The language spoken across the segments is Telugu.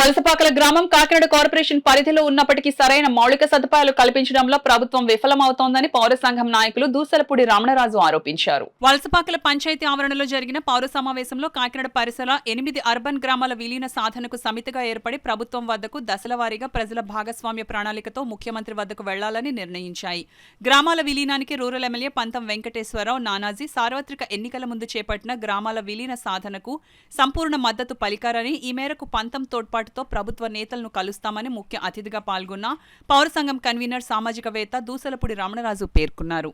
వలసపాకల గ్రామం కాకినాడ కార్పొరేషన్ పరిధిలో ఉన్నప్పటికీ సరైన మౌలిక సదుపాయాలు కల్పించడంలో ప్రభుత్వం విఫలమవుతోందని పౌర సంఘం నాయకులు దూసలపూడి రమణరాజు ఆరోపించారు. వలసపాకల పంచాయతీ ఆవరణలో జరిగిన పౌర సమావేశంలో కాకినాడ పరిసర 8 అర్బన్ గ్రామాల విలీన సాధనకు సమితిగా ఏర్పడి ప్రభుత్వం వద్దకు దశలవారీగా ప్రజల భాగస్వామ్య ప్రణాళికతో ముఖ్యమంత్రి వద్దకు వెళ్లాలని నిర్ణయించాయి. గ్రామాల విలీనానికి రూరల్ ఎమ్మెల్యే పంతం వెంకటేశ్వరరావు నానాజీ సార్వత్రిక ఎన్నికల ముందు చేపట్టిన గ్రామాల విలీన సాధనకు సంపూర్ణ మద్దతు పలికారని, ఈ మేరకు పంతం తోడ్పాటుతో ప్రభుత్వ నేతలను కలుస్తామని ముఖ్య అతిథిగా పాల్గొన్న పౌర సంఘం కన్వీనర్ సామాజికవేత్త దూసలపూడి రమణరాజు పేర్కొన్నారు.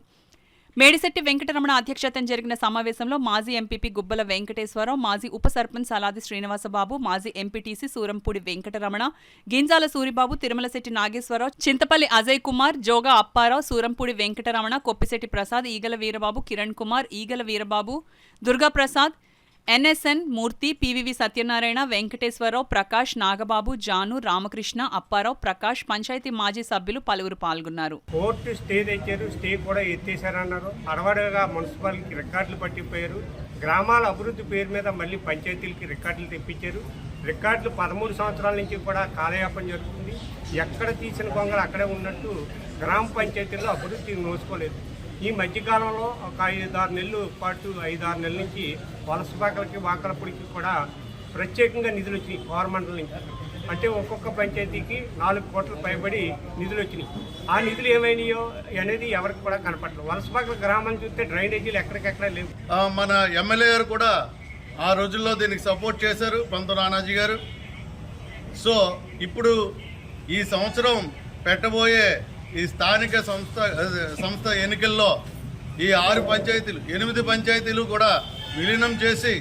మేడిశెట్టి వెంకటరమణ అధ్యక్షతన జరిగిన సమావేశంలో మాజీ ఎంపీపీ గుబ్బల వెంకటేశ్వరరావు, మాజీ ఉప సర్పంచ్ అలాది శ్రీనివాసబాబు, మాజీ ఎంపీటీసీ సూరంపూడి వెంకటరమణ, గింజాల సూరిబాబు, తిరుమలశెట్టి నాగేశ్వరరావు, చింతపల్లి అజయ్ కుమార్, జోగా అప్పారావు, సూరంపూడి వెంకటరమణ, కొప్పిశెట్టి ప్రసాద్, ఈగల వీరబాబు, కిరణ్ కుమార్, ఈగల వీరబాబు, దుర్గాప్రసాద్, ఎన్ఎస్ఎన్ మూర్తి, పివివి సత్యనారాయణ, వెంకటేశ్వరరావు, ప్రకాష్, నాగబాబు, జాను, రామకృష్ణ, అప్పారావు, ప్రకాష్, పంచాయతీ మాజీ సభ్యులు పలువురు పాల్గొన్నారు. కోర్టు స్టే తెచ్చారు, స్టే కూడా ఎత్తేసారన్నారు. అడవడగా మున్సిపాలిటీకి రికార్డులు పట్టిపోయారు. గ్రామాల అభివృద్ధి పేరు మీద మళ్ళీ పంచాయతీలకి రికార్డులు తెప్పించారు. రికార్డులు 13 సంవత్సరాల నుంచి కూడా కాలయాపన జరుగుతుంది. ఎక్కడ తీసిన కొంగలు అక్కడే ఉన్నట్టు గ్రామ పంచాయతీల్లో అభివృద్ధి నోచుకోలేదు. ఈ మధ్యకాలంలో ఒక 5-6 నెలల పాటు 5-6 నెలల నుంచి వలసపాకలకి వాకలపూడికి కూడా ప్రత్యేకంగా నిధులు వచ్చినాయి గవర్నమెంట్ నుంచి. అంటే ఒక్కొక్క పంచాయతీకి 4 కోట్ల పైబడి నిధులు వచ్చినాయి. ఆ నిధులు ఏమైనాయో అనేది ఎవరికి కూడా కనపడలేదు. వలసపాకల గ్రామాన్ని చూస్తే డ్రైనేజీలు ఎక్కడికెక్కడ లేవు. మన ఎమ్మెల్యే గారు కూడా ఆ రోజుల్లో దీనికి సపోర్ట్ చేశారు, పంతం నానాజీ గారు. సో ఇప్పుడు ఈ సంవత్సరం పెట్టబోయే ఈ స్థానిక సంస్థ ఎన్నికల్లో ఈ 6 పంచాయతీలు 8 పంచాయతీలు కూడా విలీనం చేసి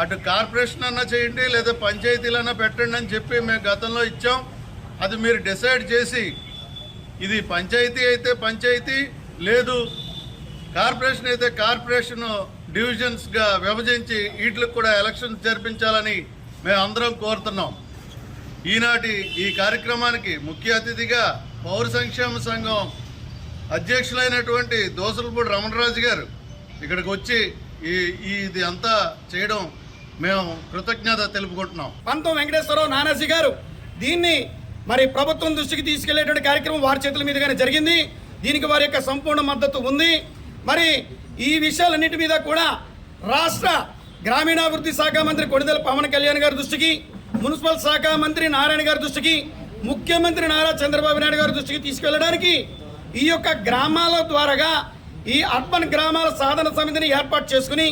అటు కార్పొరేషన్ అన్నా చేయండి లేదా పంచాయతీలన్నా పెట్టండి అని చెప్పి మేము గతంలో ఇచ్చాం. అది మీరు డిసైడ్ చేసి ఇది పంచాయతీ అయితే పంచాయతీ, లేదు కార్పొరేషన్ అయితే కార్పొరేషన్ డివిజన్స్గా విభజించి వీటికి కూడా ఎలక్షన్స్ జరిపించాలని మేము అందరం కోరుతున్నాం. ఈనాటి ఈ కార్యక్రమానికి ముఖ్య అతిథిగా పౌర సంక్షేమ సంఘం అధ్యక్షులైనటువంటి దూసలపూడి రమణరాజు గారు ఇక్కడికి వచ్చి ఇది అంతా చేయడం మేము కృతజ్ఞత తెలుపుకుంటున్నాం. పంతం వెంకటేశ్వరరావు నానాజీ గారు దీన్ని మరి ప్రభుత్వం దృష్టికి తీసుకెళ్లేటువంటి కార్యక్రమం వారి చేతుల మీదుగానే జరిగింది. దీనికి వారి యొక్క సంపూర్ణ మద్దతు ఉంది. మరి ఈ విషయాలన్నిటి మీద కూడా రాష్ట్ర గ్రామీణాభివృద్ధి శాఖ మంత్రి కొణిదెల పవన్ కళ్యాణ్ గారి దృష్టికి, మున్సిపల్ శాఖ మంత్రి నారాయణ గారి దృష్టికి, ముఖ్యమంత్రి నారా చంద్రబాబు నాయుడు గారి దృష్టికి తీసుకెళ్లడానికి ఈ యొక్క గ్రామాల ద్వారాగా ఈ అర్బన్ గ్రామాల సాధన సమితిని ఏర్పాటు చేసుకుని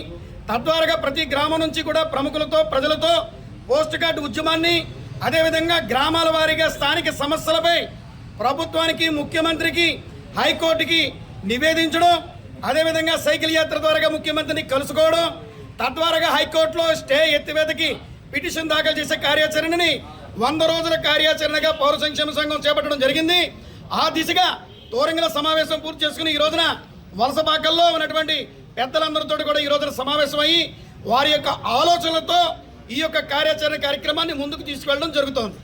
తద్వారా ప్రతి గ్రామం నుంచి కూడా ప్రముఖులతో ప్రజలతో పోస్ట్ కార్డు ఉద్యమాన్ని, అదేవిధంగా గ్రామాల వారీగా స్థానిక సమస్యలపై ప్రభుత్వానికి, ముఖ్యమంత్రికి, హైకోర్టుకి నివేదించడం, అదేవిధంగా సైకిల్ యాత్ర ద్వారా ముఖ్యమంత్రిని కలుసుకోవడం, తద్వారా హైకోర్టులో స్టే ఎత్తివేతకి పిటిషన్ దాఖలు చేసే కార్యాచరణని 100 రోజుల కార్యాచరణగా పౌర సంక్షేమ సంఘం చేపట్టడం జరిగింది. ఆ దిశగా తోరంగల సమావేశం పూర్తి చేసుకుని ఈ రోజున వలసపాకల్లో ఉన్నటువంటి పెద్దలందరితో కూడా ఈ రోజున సమావేశం అయ్యి వారి యొక్క ఆలోచనలతో ఈ యొక్క కార్యాచరణ కార్యక్రమాన్ని ముందుకు తీసుకెళ్లడం జరుగుతోంది.